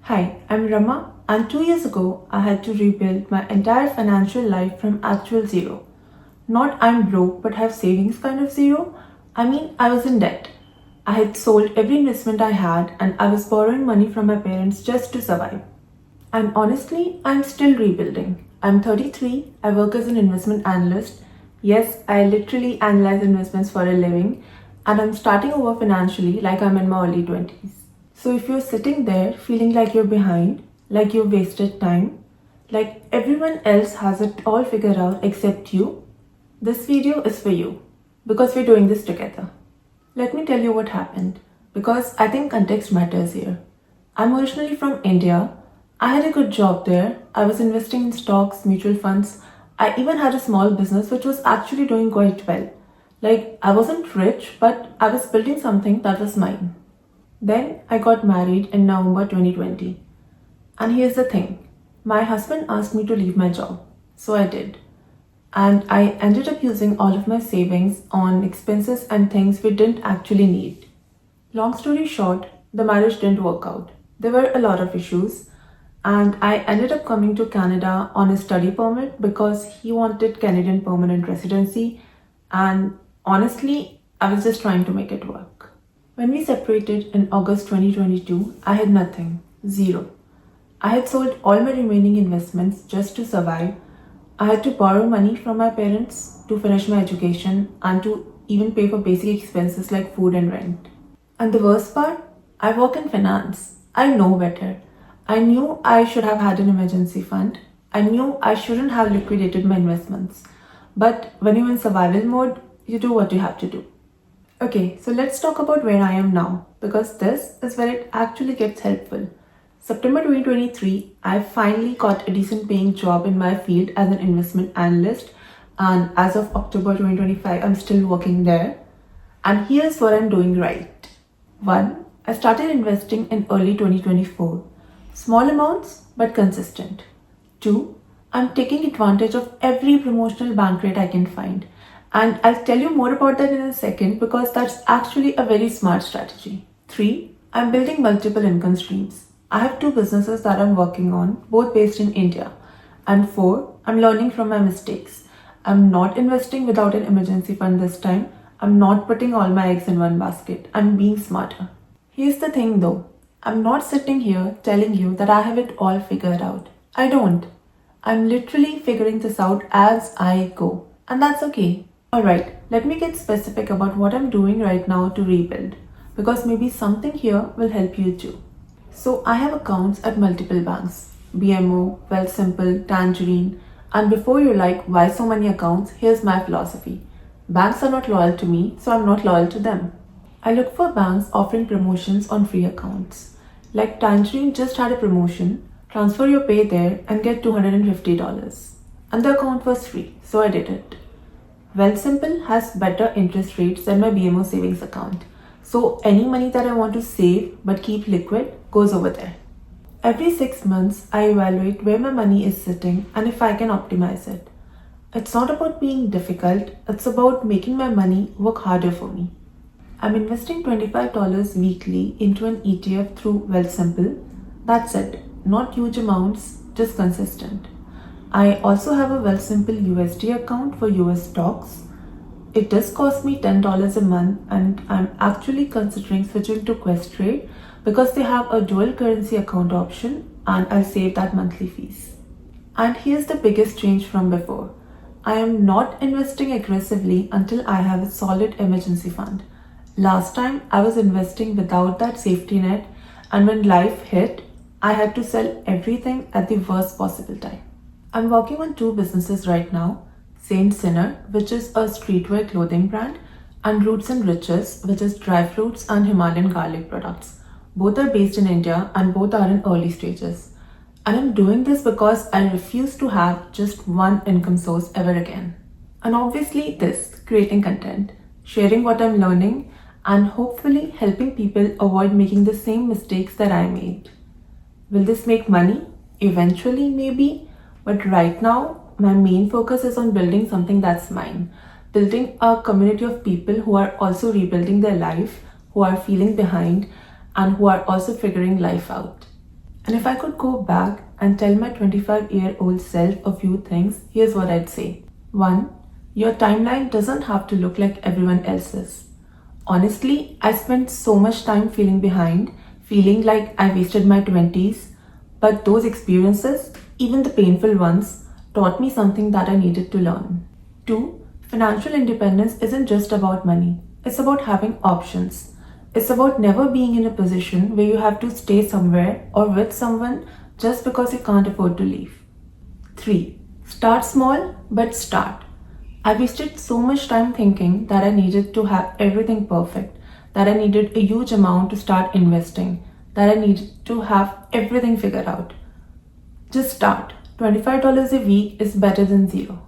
Hi, I'm Rama, and 2 years ago I had to rebuild my entire financial life from actual zero. Not I'm broke but have savings kind of zero. I mean, I was in debt. I had sold every investment I had and I was borrowing money from my parents just to survive. And honestly, I'm still rebuilding. I'm 33, I work as an investment analyst. Yes, I literally analyze investments for a living, and I'm starting over financially like I'm in my early 20s. So if you're sitting there feeling like you're behind, like you've wasted time, like everyone else has it all figured out except you, this video is for you because we're doing this together. Let me tell you what happened because I think context matters here. I'm originally from India. I had a good job there. I was investing in stocks, mutual funds. I even had a small business which was actually doing quite well. Like, I wasn't rich, but I was building something that was mine. Then I got married in November 2020. And here's the thing, my husband asked me to leave my job. So I did. And I ended up using all of my savings on expenses and things we didn't actually need. Long story short, the marriage didn't work out. There were a lot of issues, and I ended up coming to Canada on a study permit because he wanted Canadian permanent residency, and honestly, I was just trying to make it work. When we separated in August 2022, I had nothing, zero. I had sold all my remaining investments just to survive. I had to borrow money from my parents to finish my education and to even pay for basic expenses like food and rent. And the worst part, I work in finance. I know better. I knew I should have had an emergency fund. I knew I shouldn't have liquidated my investments. But when you're in survival mode, you do what you have to do. Okay, so let's talk about where I am now because this is where it actually gets helpful. September 2023, I finally got a decent paying job in my field as an investment analyst, and as of October 2025, I'm still working there. And here's what I'm doing right. 1. I started investing in early 2024. Small amounts, but consistent. 2. I'm taking advantage of every promotional bank rate I can find. And I'll tell you more about that in a second because that's actually a very smart strategy. 3. I'm building multiple income streams. I have 2 businesses that I'm working on, both based in India. And 4. I'm learning from my mistakes. I'm not investing without an emergency fund this time. I'm not putting all my eggs in one basket. I'm being smarter. Here's the thing though. I'm not sitting here telling you that I have it all figured out. I don't. I'm literally figuring this out as I go. And that's okay. Alright, let me get specific about what I'm doing right now to rebuild. Because maybe something here will help you too. So I have accounts at multiple banks. BMO, Wealthsimple, Tangerine. And before you're like, why so many accounts? Here's my philosophy. Banks are not loyal to me, so I'm not loyal to them. I look for banks offering promotions on free accounts. Like Tangerine just had a promotion, transfer your pay there and get $250. And the account was free, so I did it. Wealthsimple has better interest rates than my BMO savings account. So any money that I want to save but keep liquid goes over there. Every 6 months, I evaluate where my money is sitting and if I can optimize it. It's not about being difficult, it's about making my money work harder for me. I'm investing $25 weekly into an ETF through Wealthsimple. That's it. Not huge amounts, just consistent. I also have a Wealthsimple USD account for US stocks. It does cost me $10 a month, and I'm actually considering switching to Questrade because they have a dual currency account option and I'll save that monthly fees. And here's the biggest change from before. I am not investing aggressively until I have a solid emergency fund. Last time I was investing without that safety net, and when life hit, I had to sell everything at the worst possible time. I'm working on 2 businesses right now. Saint Sinner, which is a streetwear clothing brand, and Roots and Riches, which is dry fruits and Himalayan garlic products. Both are based in India and both are in early stages. And I'm doing this because I refuse to have just one income source ever again. And obviously this, creating content, sharing what I'm learning, and hopefully helping people avoid making the same mistakes that I made. Will this make money? Eventually, maybe. But right now, my main focus is on building something that's mine. Building a community of people who are also rebuilding their life, who are feeling behind, and who are also figuring life out. And if I could go back and tell my 25-year-old self a few things, here's what I'd say. 1. Your timeline doesn't have to look like everyone else's. Honestly, I spent so much time feeling behind, feeling like I wasted my 20s, but those experiences, even the painful ones, taught me something that I needed to learn. 2. Financial independence isn't just about money, it's about having options. It's about never being in a position where you have to stay somewhere or with someone just because you can't afford to leave. 3. Start small, but start. I wasted so much time thinking that I needed to have everything perfect, that I needed a huge amount to start investing, that I needed to have everything figured out. Just start. $25 a week is better than zero.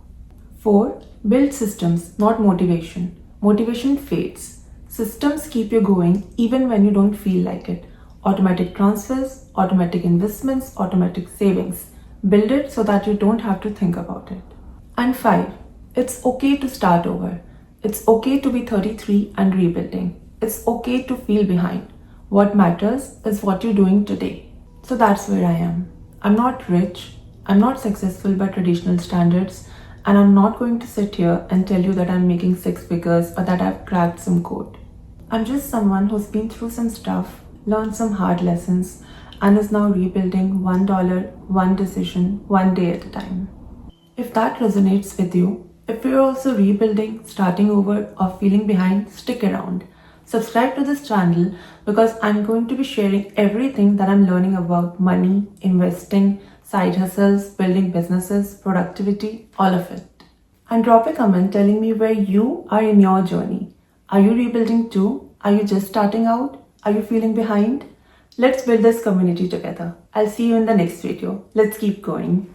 4. Build systems, not motivation. Motivation fades. Systems keep you going even when you don't feel like it. Automatic transfers, automatic investments, automatic savings. Build it so that you don't have to think about it. And 5. It's okay to start over. It's okay to be 33 and rebuilding. It's okay to feel behind. What matters is what you're doing today. So that's where I am. I'm not rich. I'm not successful by traditional standards. And I'm not going to sit here and tell you that I'm making six figures or that I've cracked some code. I'm just someone who's been through some stuff, learned some hard lessons, and is now rebuilding $1, one decision, one day at a time. If that resonates with you, if you're also rebuilding, starting over, or feeling behind, stick around. Subscribe to this channel because I'm going to be sharing everything that I'm learning about money, investing, side hustles, building businesses, productivity, all of it. And drop a comment telling me where you are in your journey. Are you rebuilding too? Are you just starting out? Are you feeling behind? Let's build this community together. I'll see you in the next video. Let's keep going.